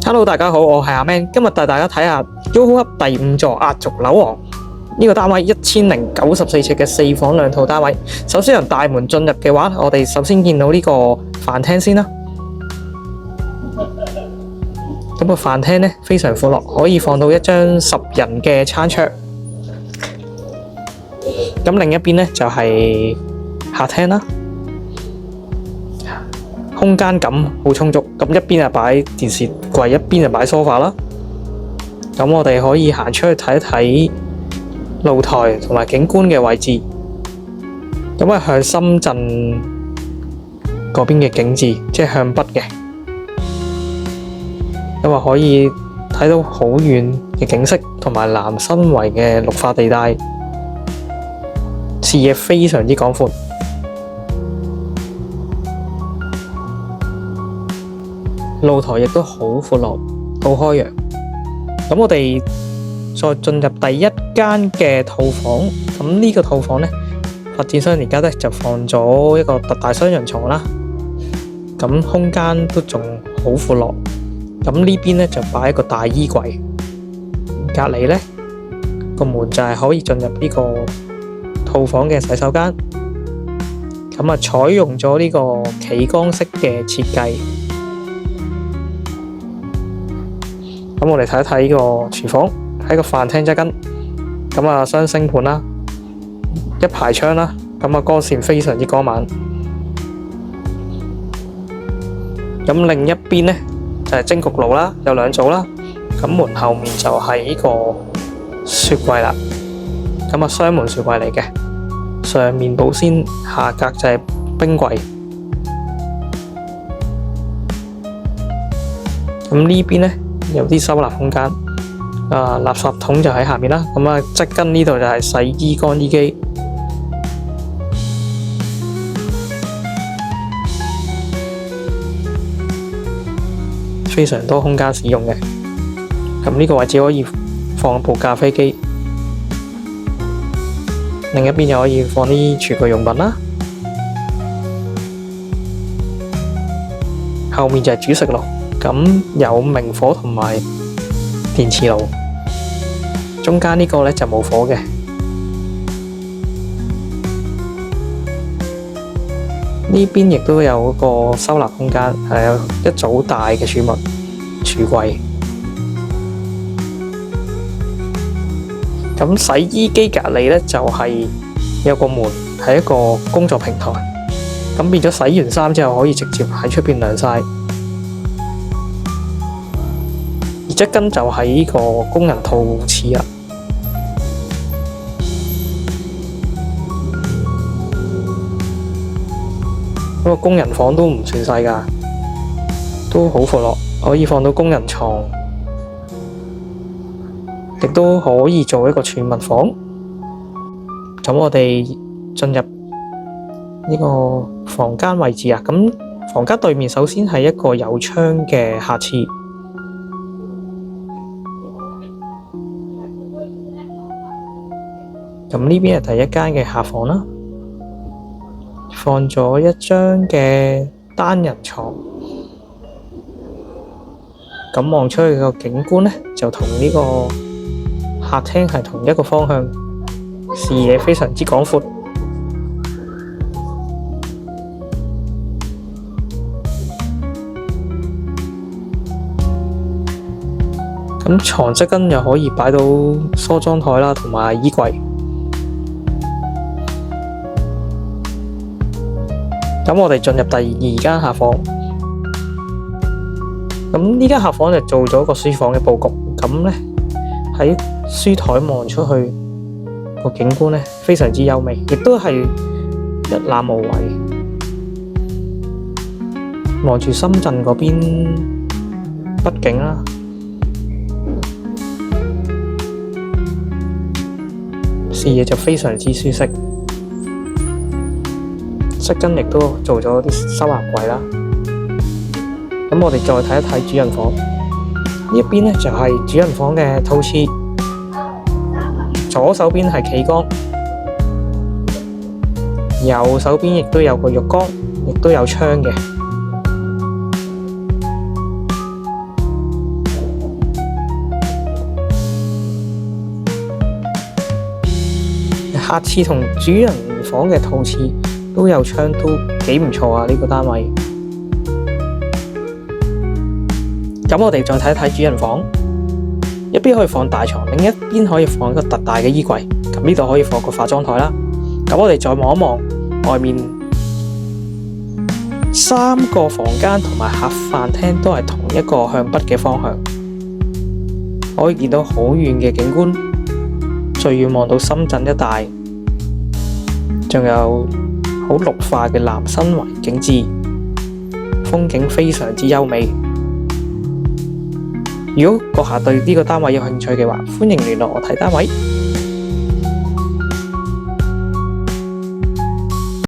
Hello，大家好，我係阿 Man，今日帶大家睇下 YOHO Hub 第5座壓軸樓王呢個單位1094尺嘅4房2套單位。首先由大門進入嘅話，我哋首先見到呢個飯廳先啦。咁個飯廳呢非常闊落，可以放到一張10人嘅餐桌。咁另一邊呢就係客廳啦。空間感好充足，咁一邊係擺電視櫃，一邊就擺梳化啦。咁我哋可以行出去睇一睇露台同埋景觀嘅位置。咁係向深圳嗰邊嘅景致，即係向北嘅。咁啊可以睇到好遠嘅景色，同埋南生圍嘅綠化地帶，視野非常之廣闊。露台亦都好闊落，好開揚。咁我哋再進入第一間嘅套房。咁呢個套房呢，發展商而家呢就放咗一個特大雙人床啦。咁空間都仲好闊落。咁呢邊呢就擺一個大衣櫃，隔離呢個門就係可以進入呢個套房嘅洗手間。咁啊，採用咗呢個企缸式嘅設計。咁我哋睇一睇呢個廚房，喺個飯廳側跟，咁啊雙星盤啦，一排窗啦，咁啊光線非常之光猛。咁另一邊呢就係蒸焗爐啦，有2組啦。咁門後面就係呢個雪櫃啦，咁啊雙門雪櫃嚟嘅，上面保鮮，下格就係冰櫃。咁呢邊呢有啲收納空間，垃圾桶就喺下面啦。咁啊，側跟呢度就係洗衣乾衣機，非常多空間使用嘅。咁呢個位置可以放部咖啡機，另一邊又可以放啲廚具用品啦。後面就係煮食爐。咁有明火同埋電磁爐，中間呢個呢就冇火嘅。呢邊亦都有個收納空間，係有一組大嘅儲物櫥櫃。咁洗衣機隔離呢就係有個門，係一個工作平台。咁變咗洗完衫之後可以直接喺出邊晾曬。側跟就係呢個工人套廁啦。嗰個工人房都唔算細㗎，都好闊落，可以放到工人床，亦都可以做一個儲物房。咁我哋進入呢個房間位置啊。咁房間對面首先係一個有窗嘅客廁。咁呢邊係第一間嘅客房啦，放咗一張嘅單人床。咁望出去個景觀呢，就同呢個客廳係同一個方向，視野非常之廣闊。咁床側跟又可以擺到梳妝台啦，同埋衣櫃。咁我哋進入第2間客房。咁呢間客房就做咗個書房嘅佈局。咁呢喺書台望出去個景觀呢，非常之優美，亦都係一覽無遺。望住深圳嗰邊北景啦，視野就非常之舒適。側跟亦都做咗啲收納櫃啦。咁我哋再睇一睇主人房。呢一邊呢就係主人房嘅套廁，左手邊係企缸，右手邊亦都有個浴缸，亦都有窗嘅。客廁同主人房嘅套廁都有窗，都幾唔錯啊！呢個單位。咁我哋再睇一睇主人房，一邊可以放大床，另一邊可以放一個特大嘅衣櫃。咁呢度可以放個化妝台啦。咁我哋再望一望外面，3個房間同埋客飯廳都係同一個向北嘅方向，可以見到好遠嘅景觀，最遠望到深圳一帶，仲有好綠化嘅南新圍景致，風景非常之優美。如果閣下對呢個單位有興趣嘅話，歡迎聯絡我睇單位。